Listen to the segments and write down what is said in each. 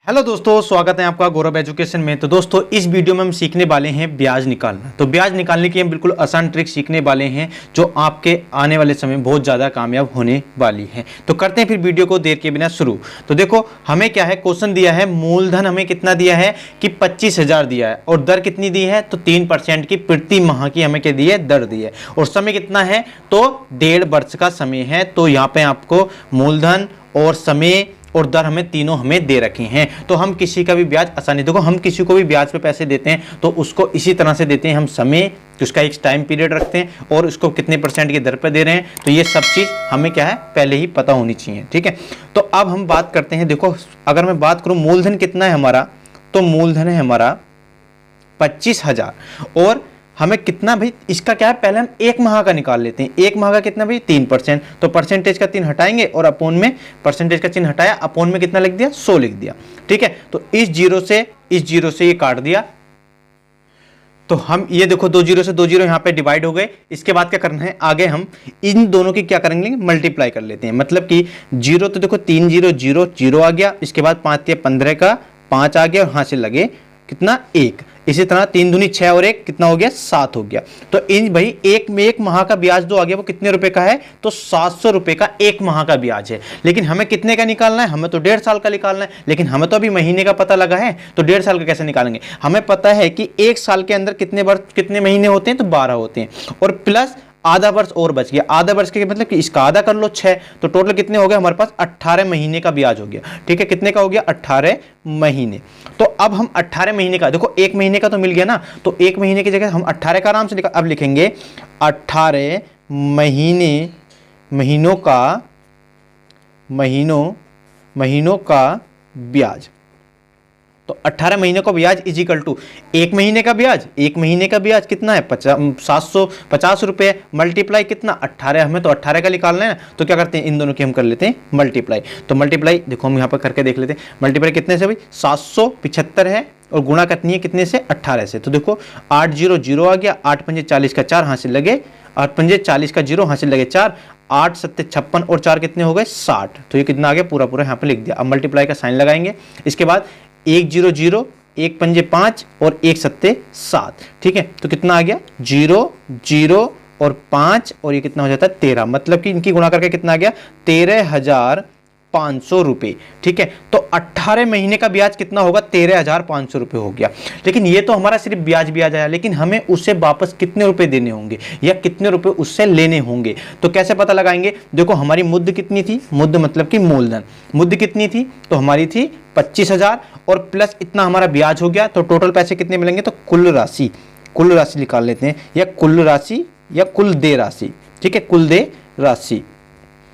Hello दोस्तों, स्वागत है आपका गौरव एजुकेशन में। तो दोस्तों, इस वीडियो में हम सीखने वाले हैं ब्याज निकालना। तो ब्याज निकालने की हम बिल्कुल आसान ट्रिक सीखने वाले हैं जो आपके आने वाले समय में बहुत ज़्यादा कामयाब होने वाली है। तो करते हैं फिर वीडियो को देर के बिना शुरू। तो देखो, हमें क्या है, क्वेश्चन दिया है, मूलधन हमें कितना दिया है कि 25,000 दिया है और दर कितनी दी है तो 3% की प्रति माह की हमें क्या दी है, दर दी है। और समय कितना है तो 1.5 वर्ष का समय है। तो यहाँ पे आपको मूलधन और समय और दर हमें तीनों हमें दे रखे हैं। तो हम किसी का भी ब्याज आसानी, देखो हम किसी को भी ब्याज पे पैसे देते हैं तो उसको इसी तरह से देते हैं, हम समय उसका एक टाइम पीरियड रखते हैं और उसको कितने % की दर पे दे रहे हैं। तो ये सब चीज़ हमें क्या है पहले ही पता होनी चाहिए, ठीक है। तो अब हम बात करते हैं। देखो, अगर मैं बात करूँ मूलधन कितना है हमारा, तो मूलधन है हमारा 25,000 और हमें कितना भाई, इसका क्या है, पहले हम एक माह का निकाल लेते हैं। एक माह का कितना भाई 3%, तो परसेंटेज का 3 हटाएंगे और अपोन में परसेंटेज का चिन्ह हटाया, अपोन में कितना लिख दिया 100 लिख दिया, ठीक है। तो इस जीरो से ये काट दिया। तो हम ये देखो 2 जीरो से 2 जीरो यहाँ पे डिवाइड हो गए। इसके बाद क्या करना है, आगे हम इन दोनों की क्या करेंगे, मल्टीप्लाई कर लेते हैं। मतलब कि जीरो, तो देखो 3 0 0 0 आ गया, इसके बाद 5 या 15 का 5 आ गया और यहाँ से लगे कितना 1। इसी तरह 3 दूनी 6 और 1 कितना हो गया 7 हो गया। तो इन भाई एक माह का ब्याज जो आ गया वो कितने रुपए का है तो 700 रुपए का एक माह का ब्याज है। लेकिन हमें कितने का निकालना है, हमें तो 1.5 साल का निकालना है। लेकिन हमें तो अभी महीने का पता लगा है, तो 1.5 साल का कैसे निकालेंगे। हमें पता है कि एक साल के अंदर कितने महीने होते हैं तो 12 होते हैं और प्लस आधा वर्ष और बच गया। आधा वर्ष के मतलब कि इसका आधा कर लो 6, तो टोटल कितने हो गए हमारे पास 18 महीने का ब्याज हो गया, ठीक है। कितने का हो गया 18 महीने। तो अब हम 18 महीने का, देखो एक महीने का तो मिल गया ना, तो एक महीने की जगह हम 18 का आराम से निकाल, अब लिखेंगे 18 महीनों का ब्याज। तो 18 महीने का ब्याज इज इक्वल टू एक महीने का ब्याज। एक महीने का ब्याज कितना है 750 रुपये, मल्टीप्लाई कितना 18, हमें तो 18 का निकालना है। तो क्या करते हैं, इन दोनों की हम कर लेते हैं मल्टीप्लाई। तो मल्टीप्लाई देखो हम यहाँ पर करके देख लेते हैं, मल्टीप्लाई कितने से भाई 775 है और गुणा कितनी है, कितने से 18 से। तो देखो 8 0 0 आ गया, 8 5 40 का 4 हासिल लगे, 8 5 40 का 0 हासिल लगे 4, 8 7 56 और 4 कितने हो गए 60। तो ये कितना आ गया पूरा यहाँ पे लिख दिया। अब मल्टीप्लाई का साइन लगाएंगे, इसके बाद 1 0 0, 1 5 5 और 1 7 7, ठीक है। तो कितना आ गया 0 0 और 5 और ये कितना हो जाता है 13। मतलब कि इनकी गुणा करके कितना आ गया 13,500 रुपये, ठीक है। तो 18 महीने का ब्याज कितना होगा 13,500 रुपये हो गया। लेकिन ये तो हमारा सिर्फ ब्याज आया, लेकिन हमें उससे वापस कितने रुपए देने होंगे या कितने रुपए उससे लेने होंगे। तो कैसे पता लगाएंगे, देखो हमारी मुद्द कितनी थी, मुद्द मतलब कि मूलधन, मुद्द कितनी थी तो हमारी थी 25,000 और प्लस इतना हमारा ब्याज हो गया। तो टोटल पैसे कितने मिलेंगे तो कुल राशि निकाल लेते हैं, या कुल राशि या कुल दे राशि, ठीक है। कुल दे राशि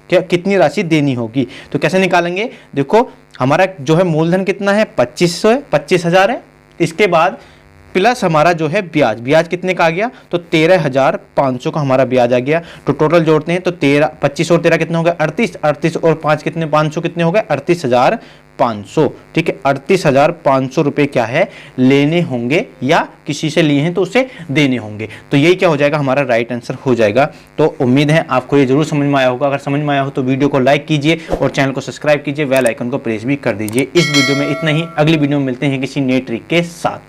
क्या कितनी राशि देनी होगी, तो कैसे निकालेंगे। देखो हमारा जो है मूलधन कितना है 25,000 है, इसके बाद प्लस हमारा जो है ब्याज कितने का आ गया तो 13,500 का हमारा ब्याज आ गया। तो टोटल जोड़ते हैं तो 25 और 13 कितने हो गए 38, 38 और 5 कितने 500 कितने हो गए 38,500, ठीक है। 38,500 रुपये क्या है लेने होंगे, या किसी से लिए हैं तो उसे देने होंगे। तो यही क्या हो जाएगा हमारा राइट आंसर हो जाएगा। तो उम्मीद है आपको ये जरूर समझ में आया होगा। अगर समझ में आया हो तो वीडियो को लाइक कीजिए और चैनल को सब्सक्राइब कीजिए, बेल आइकन को प्रेस भी कर दीजिए। इस वीडियो में इतना ही, अगली वीडियो में मिलते हैं किसी नई ट्रिक के साथ।